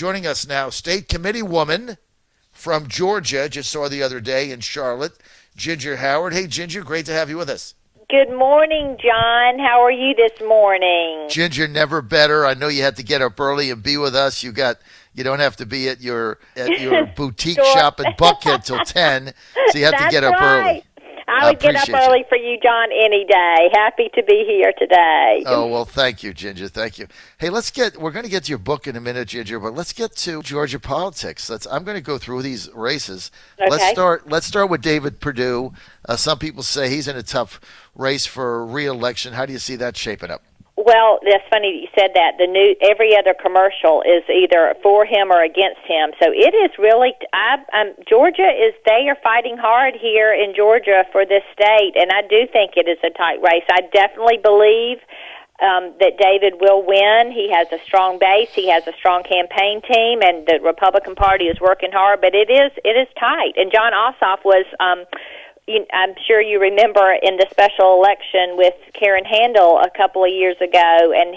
Joining us now, State Committeewoman from Georgia, just saw the other day in Charlotte, Ginger Howard. Hey, Ginger, great to have you with us. Good morning, John. How are you this morning? Ginger, never better. I know you had to get up early and be with us. You don't have to be at your boutique shop in Buckhead till 10, so you have to get up early. I would get up early for you, John, any day. Happy to be here today. Oh, well, thank you, Ginger. Thank you. Hey, we're going to get to your book in a minute, Ginger, but let's get to Georgia politics. I'm going to go through these races. Okay. Let's start with David Perdue. Some people say he's in a tough race for re-election. How do you see that shaping up? Well, that's funny that you said that. Every other commercial is either for him or against him. So it is really, they are fighting hard here in Georgia for this state, and I do think it is a tight race. I definitely believe that David will win. He has a strong base. He has a strong campaign team, and the Republican Party is working hard, but it is tight. And John Ossoff was... I'm sure you remember in the special election with Karen Handel a couple of years ago, and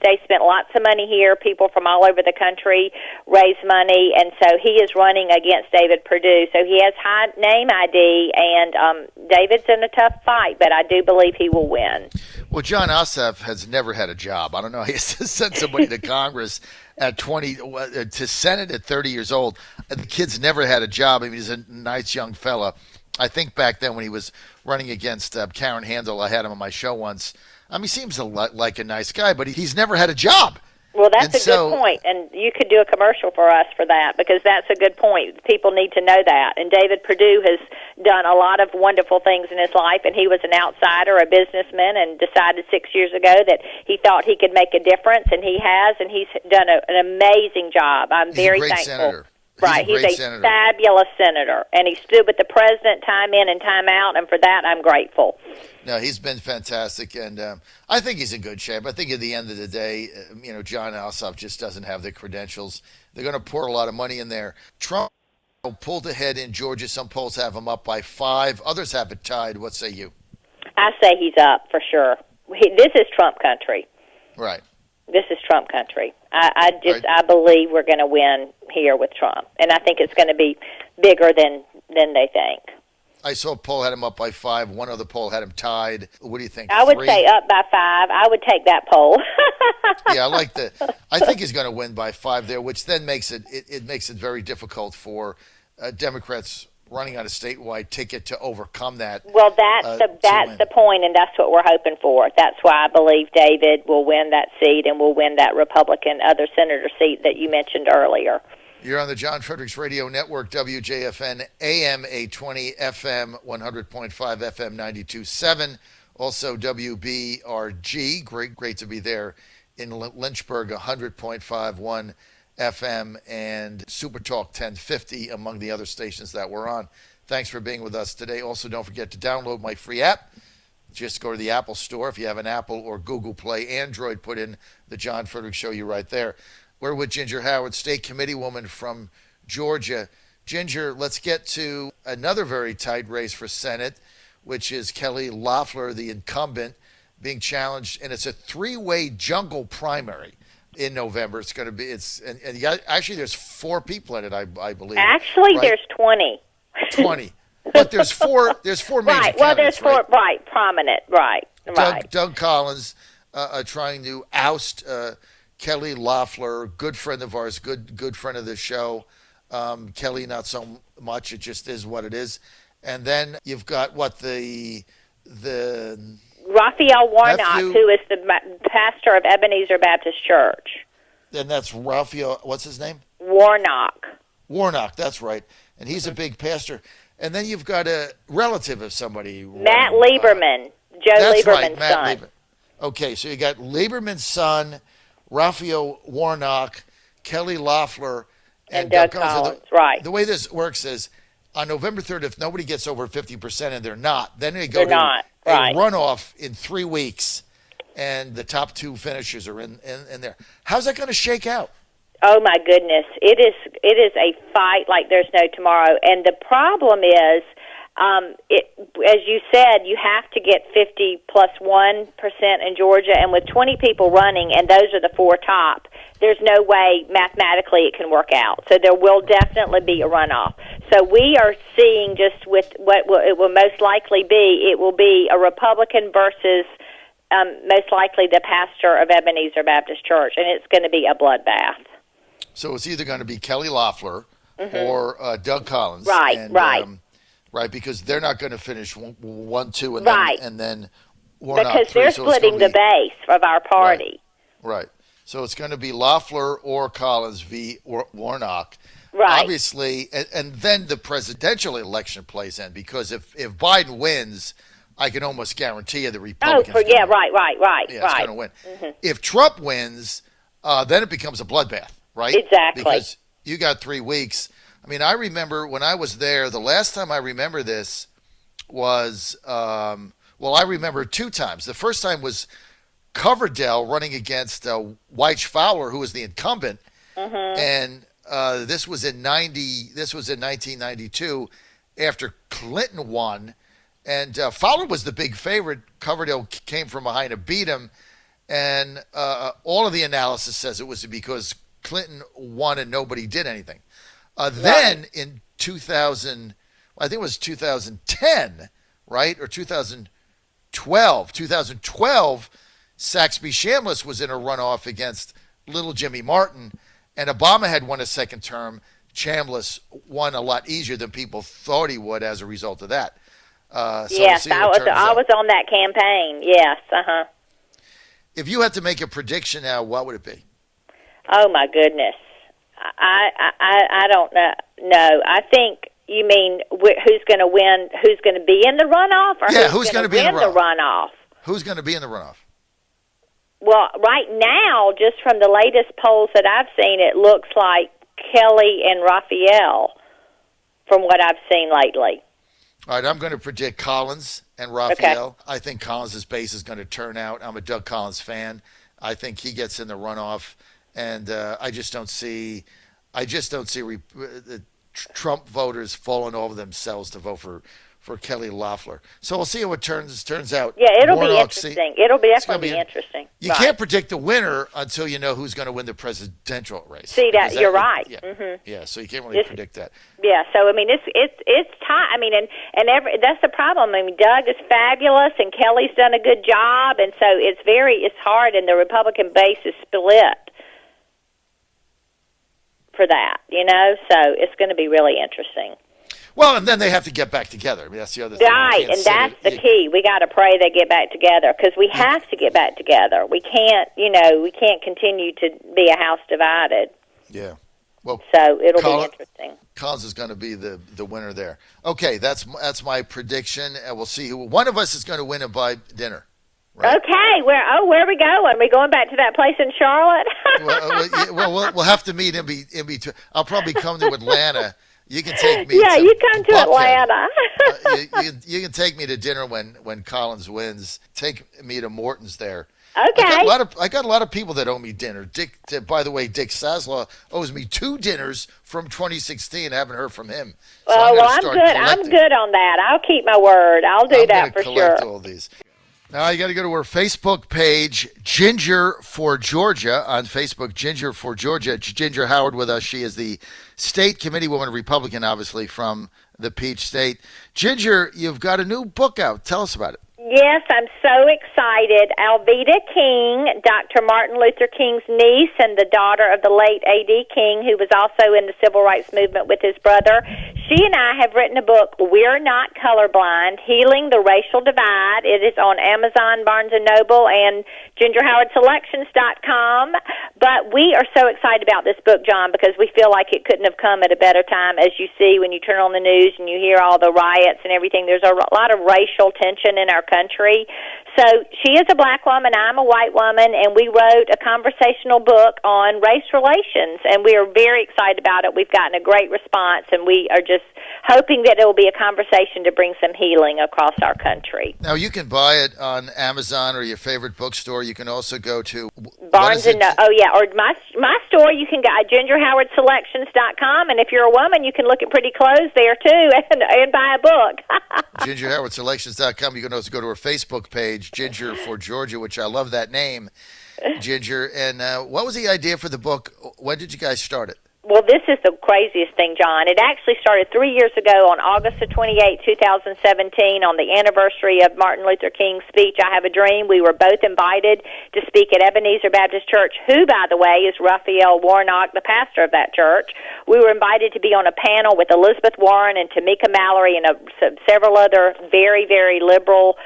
they spent lots of money here. People from all over the country raised money, and so he is running against David Perdue. So he has high name ID, and David's in a tough fight, but I do believe he will win. Well, John Ossoff has never had a job. I don't know. He has to send somebody to Congress at 20, to Senate at 30 years old. The kid's never had a job. I mean, he's a nice young fella. I think back then when he was running against Karen Handel, I had him on my show once. He seems like a nice guy, but he's never had a job. Well, that's a good point, and you could do a commercial for us for that, because that's a good point. People need to know that. And David Perdue has done a lot of wonderful things in his life, and he was an outsider, a businessman, and decided 6 years ago that he thought he could make a difference, and he has, and he's done an amazing job. I'm very thankful. Senator. Right, he's a fabulous senator, and he stood with the president time in and time out, and for that I'm grateful. No, he's been fantastic, and I think he's in good shape. I think at the end of the day, John Ossoff just doesn't have the credentials. They're going to pour a lot of money in there. Trump pulled ahead in Georgia. Some polls have him up by 5. Others have it tied. What say you? I say he's up for sure. This is Trump country. Right. This is Trump country. I believe we're going to win here with Trump, and I think it's going to be bigger than they think. I saw a poll had him up by 5. One other poll had him tied. What do you think? I would say up by 5. I would take that poll. Yeah, I think he's going to win by 5 there, which then makes it makes it very difficult for Democrats running on a statewide ticket to overcome that. Well, that's the point, and that's what we're hoping for. That's why I believe David will win that seat and will win that Republican other senator seat that you mentioned earlier. You're on the John Fredericks Radio Network, WJFN, AM 820, FM 100.5, FM 92.7. Also WBRG, great to be there in Lynchburg, 100.51 FM, and Super Talk 1050 among the other stations that we're on. Thanks for being with us today. Also, don't forget to download my free app. Just go to the Apple Store. If you have an Apple or Google Play Android, put in the John Fredericks Show. You're right there. We're with Ginger Howard, State Committeewoman from Georgia. Ginger, let's get to another very tight race for Senate, which is Kelly Loeffler, the incumbent, being challenged, and it's a 3-way jungle primary. In November, it's going to be. Actually, there's 4 people in it, I believe. Actually, right? There's 20. 20, but there's 4. There's 4 major right. Well, candidates, there's 4. Right, prominent. Right. Doug Collins trying to oust Kelly Loeffler, good friend of ours, good friend of the show. Kelly, not so much. It just is what it is. And then you've got the Raphael Warnock, who is the pastor of Ebenezer Baptist Church. And that's Raphael, what's his name? Warnock, that's right. And he's a big pastor. And then you've got a relative of somebody. Matt Lieberman, Joe Lieberman's son. Okay, so you got Lieberman's son, Raphael Warnock, Kelly Loeffler, and Doug Collins. Right. The way this works is on November 3rd, if nobody gets over 50%, and they're not, then they go to a runoff in 3 weeks, and the top 2 finishers are in there. How's that going to shake out? Oh my goodness, it is a fight like there's no tomorrow. And the problem is, As you said, you have to get 50 plus 1% in Georgia, and with 20 people running, and those are the four top, there's no way mathematically it can work out. So there will definitely be a runoff. So we are seeing just with it will most likely be, it will be a Republican versus most likely the pastor of Ebenezer Baptist Church, and it's going to be a bloodbath. So it's either going to be Kelly Loeffler or Doug Collins. Right. Right, because they're not going to finish 1-2 and then Warnock because 3. they're splitting the base of our party. Right. So it's going to be Loeffler or Collins v. Warnock. Right. Obviously, and then the presidential election plays in, because if Biden wins, I can almost guarantee you the Republicans. Right. Yeah, it's going to win. Mm-hmm. If Trump wins, then it becomes a bloodbath, right? Exactly. Because you got 3 weeks. I mean, I remember when I was there, the last time I remember this was, I remember 2 times. The first time was Coverdell running against Wyche Fowler, who was the incumbent, and this was in 1992, after Clinton won, and Fowler was the big favorite. Coverdell came from behind and beat him, and all of the analysis says it was because Clinton won and nobody did anything. Then in 2000, I think it was 2010, right? Or 2012, Saxby Chambliss was in a runoff against little Jimmy Martin, and Obama had won a second term. Chambliss won a lot easier than people thought he would as a result of that. Yes, I was on that campaign. Yes, If you had to make a prediction now, what would it be? Oh my goodness, I don't know. No, I think you mean who's going to win? Who's going to be in the runoff? Or who's going to be in the runoff? Who's going to be in the runoff? Well, right now, just from the latest polls that I've seen, it looks like Kelly and Raphael, from what I've seen lately. All right, I'm going to predict Collins and Raphael. Okay. I think Collins' base is going to turn out. I'm a Doug Collins fan. I think he gets in the runoff, and I just don't see Trump voters falling over themselves to vote for Kelly Loeffler. So we'll see how it turns out. Yeah, it'll be interesting. It'll definitely be interesting. You can't predict the winner until you know who's going to win the presidential race. See that you're right. Yeah, mm-hmm. Yeah. So you can't really predict that. Yeah. So I mean, it's time. I mean, and that's the problem. I mean, Doug is fabulous, and Kelly's done a good job, and so it's hard, and the Republican base is split for that. So it's going to be really interesting. Well, and then they have to get back together. I mean, that's the other thing. Right, and that's the key. We got to pray they get back together, because we have to get back together. We can't, we can't continue to be a house divided. Yeah. Well, so it'll be interesting. Collins is going to be the winner there. Okay, that's my prediction, and we'll see who one of us is going to win and buy dinner. Right? Okay, where are we going? Are we going back to that place in Charlotte? We'll have to meet in between. I'll probably come to Atlanta. You can take me. Yeah, you come to Atlanta. You can take me to dinner when Collins wins. Take me to Morton's there. Okay. I got a lot of people that owe me dinner. By the way, Dick Saslaw owes me 2 dinners from 2016. I haven't heard from him. So I'm good. I'm good on that. I'll keep my word. I'll do that for sure. Collect all these. Now you got to go to our Facebook page, Ginger for Georgia, on Facebook, Ginger for Georgia. Ginger Howard with us. She is the state committeewoman, Republican, obviously, from the Peach State. Ginger, you've got a new book out. Tell us about it. Yes, I'm so excited. Alveda King, Dr. Martin Luther King's niece and the daughter of the late A.D. King, who was also in the civil rights movement with his brother. She and I have written a book, We're Not Colorblind, Healing the Racial Divide. It is on Amazon, Barnes & Noble, and GingerHowardSelections.com. But we are so excited about this book, John, because we feel like it couldn't have come at a better time. As you see when you turn on the news and you hear all the riots and everything, there's a lot of racial tension in our country. So she is a black woman, I'm a white woman, and we wrote a conversational book on race relations, and we are very excited about it. We've gotten a great response, and we are just hoping that it will be a conversation to bring some healing across our country. Now, you can buy it on Amazon or your favorite bookstore. You can also go to Barnes and Noble. Oh, yeah. Or my store, you can go at GingerHowardSelections.com. And if you're a woman, you can look at pretty clothes there, too, and buy a book. GingerHowardSelections.com. You can also go to her Facebook page, Ginger for Georgia, which I love that name, Ginger. And what was the idea for the book? When did you guys start it? Well, this is the craziest thing, John. It actually started 3 years ago on August the 28th, 2017, on the anniversary of Martin Luther King's speech, I Have a Dream. We were both invited to speak at Ebenezer Baptist Church, who, by the way, is Raphael Warnock, the pastor of that church. We were invited to be on a panel with Elizabeth Warren and Tamika Mallory and several other very, very liberal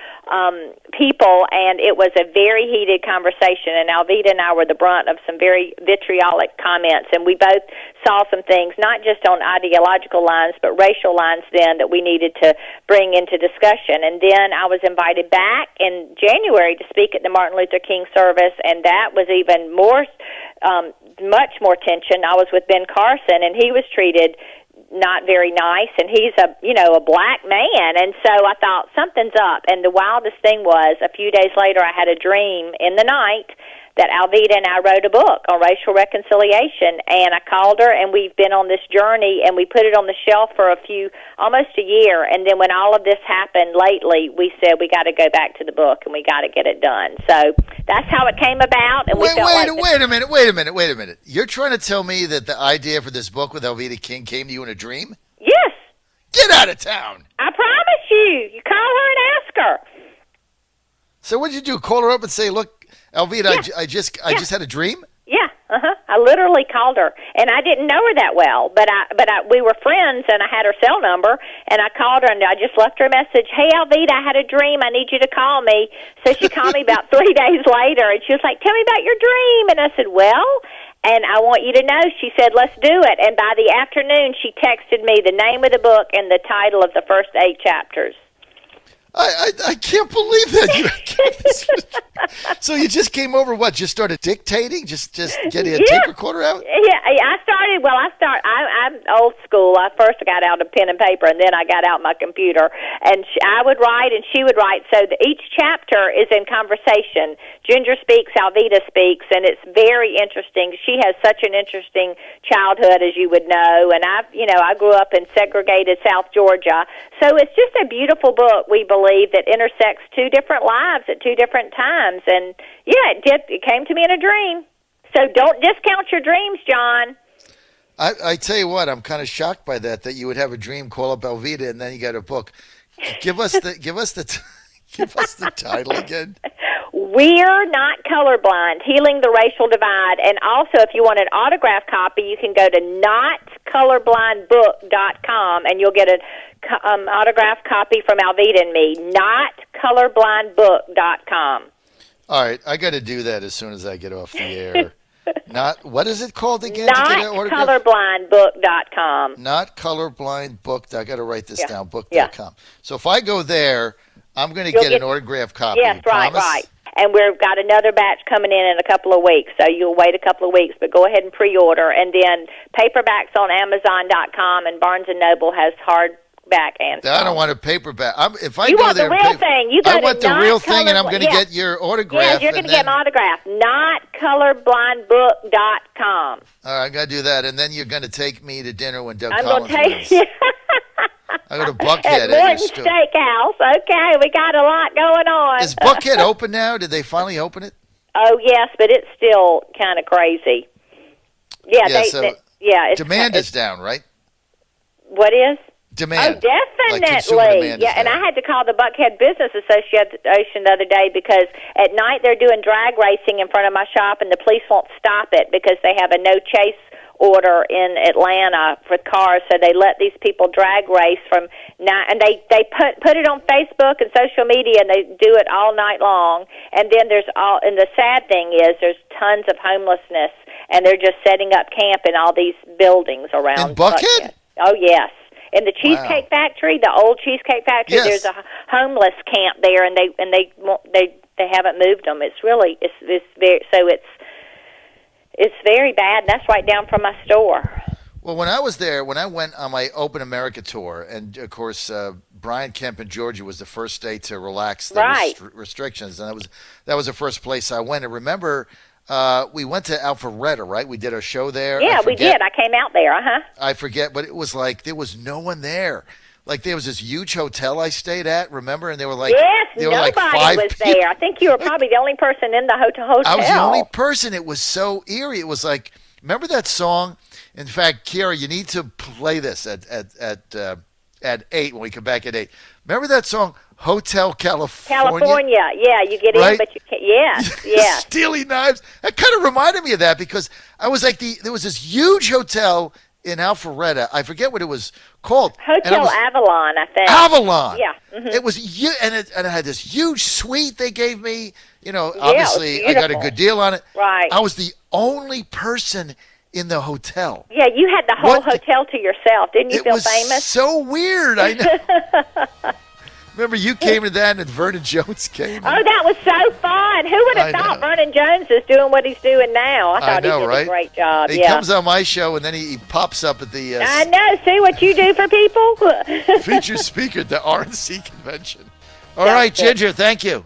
people, and it was a very heated conversation, and Alveda and I were the brunt of some very vitriolic comments, and we both saw some things, not just on ideological lines, but racial lines then that we needed to bring into discussion. And then I was invited back in January to speak at the Martin Luther King service, and that was even more, much more tension. I was with Ben Carson, and he was treated not very nice, and he's a black man, and so I thought something's up. And the wildest thing was, a few days later, I had a dream in the night that Alveda and I wrote a book on racial reconciliation, and I called her, and we've been on this journey, and we put it on the shelf for almost a year, and then when all of this happened lately, we said we got to go back to the book, and we got to get it done. So that's how it came about, and wait a minute. You're trying to tell me that the idea for this book with Alveda King came to you in a dream? Yes. Get out of town. I promise you. You call her and ask her. So what did you do? Call her up and say, "Look, Alveda, yeah. I just had a dream." Yeah, I literally called her, and I didn't know her that well, but we were friends, and I had her cell number, and I called her, and I just left her a message. Hey, Alveda, I had a dream. I need you to call me. So she called me about 3 days later, and she was like, "Tell me about your dream." And I said, "Well, and I want you to know," she said, "let's do it." And by the afternoon, she texted me the name of the book and the title of the first 8 chapters. I can't believe that. So you just came over, what, just started dictating? Just getting a tape recorder out? Yeah, I'm old school. I first got out a pen and paper, and then I got out my computer. And I would write, and she would write. So each chapter is in conversation. Ginger speaks, Alveda speaks, and it's very interesting. She has such an interesting childhood, as you would know. And I grew up in segregated South Georgia. So it's just a beautiful book, we believe, that intersects 2 different lives at 2 different times. And yeah, it came to me in a dream. So don't discount your dreams, John. I tell you what, I'm kind of shocked by that you would have a dream, call up Alveda, and then you got a book. Give us the title again. We're Not Colorblind, Healing the Racial Divide. And also, if you want an autographed copy, you can go to notcolorblindbook.com, and you'll get an autographed copy from Alveda and me, notcolorblindbook.com. All right, I got to do that as soon as I get off the air. What is it called again? Notcolorblindbook.com. Notcolorblindbook. I got to write this down. Book.com. Yeah. So if I go there, I'm going to get an autographed copy. Yes, right. And we've got another batch coming in a couple of weeks, so you'll wait a couple of weeks, but go ahead and pre-order. And then paperbacks on Amazon.com, and Barnes & Noble has hardback and I don't want a paperback. If I you go want there, the real thing. You I want the real thing, and I'm going to get your autograph. Yes, you're going to get my autograph. Notcolorblindbook.com. All right, I got to do that, and then you're going to take me to dinner when Doug Collins Collins wins. I'm going to take you. I go to Buckhead. At Morton's Steakhouse. Okay, we got a lot going on. Is Buckhead open now? Did they finally open it? Oh, yes, but it's still kind of crazy. Yeah, demand is down, right? What is? Demand. Oh, definitely. And I had to call the Buckhead Business Association the other day because at night they're doing drag racing in front of my shop, and the police won't stop it because they have a no chase order in Atlanta for cars, so they let these people drag race from night, and they put it on Facebook and social media, and they do it all night long. And then and the sad thing is there's tons of homelessness, and they're just setting up camp in all these buildings around in Buckhead. Oh yes. In the Cheesecake Factory, the old Cheesecake Factory, there's a homeless camp there, and they haven't moved them. It's very bad. And that's right down from my store. Well, when I was there, when I went on my Open America tour, and of course, Brian Kemp in Georgia was the first state to relax the restrictions, and that was the first place I went. And remember, we went to Alpharetta, right? We did our show there. Yeah, we did. I came out there. I forget, but it was like there was no one there. Like there was this huge hotel I stayed at, remember? And they were like, yes, there were nobody like 5 was people. there. I think you were probably the only person in the hotel. I was the only person. It was so eerie. It was like, remember that song? In fact, Kiara, you need to play this at 8 when we come back at 8. Remember that song, Hotel California? California, yeah, you get right? in, but you can't. Yes, yes. Steely Knives. That kind of reminded me of that because I was like, there was this huge hotel in Alpharetta. I forget what it was called. Hotel Avalon, I think. Avalon. Yeah. Mm-hmm. It was and it had this huge suite they gave me. You know, obviously I got a good deal on it. Right. I was the only person in the hotel. Yeah, you had the whole hotel to yourself. Didn't you feel famous? It was so weird. I know. Remember, you came to that, and Vernon Jones came. Oh, that was so fun. Who would have thought Vernon Jones is doing what he's doing now? I thought he did a great job. He comes on my show, and then he pops up at the... I know. See what you do for people? featured speaker at the RNC convention. All right, Ginger, thank you.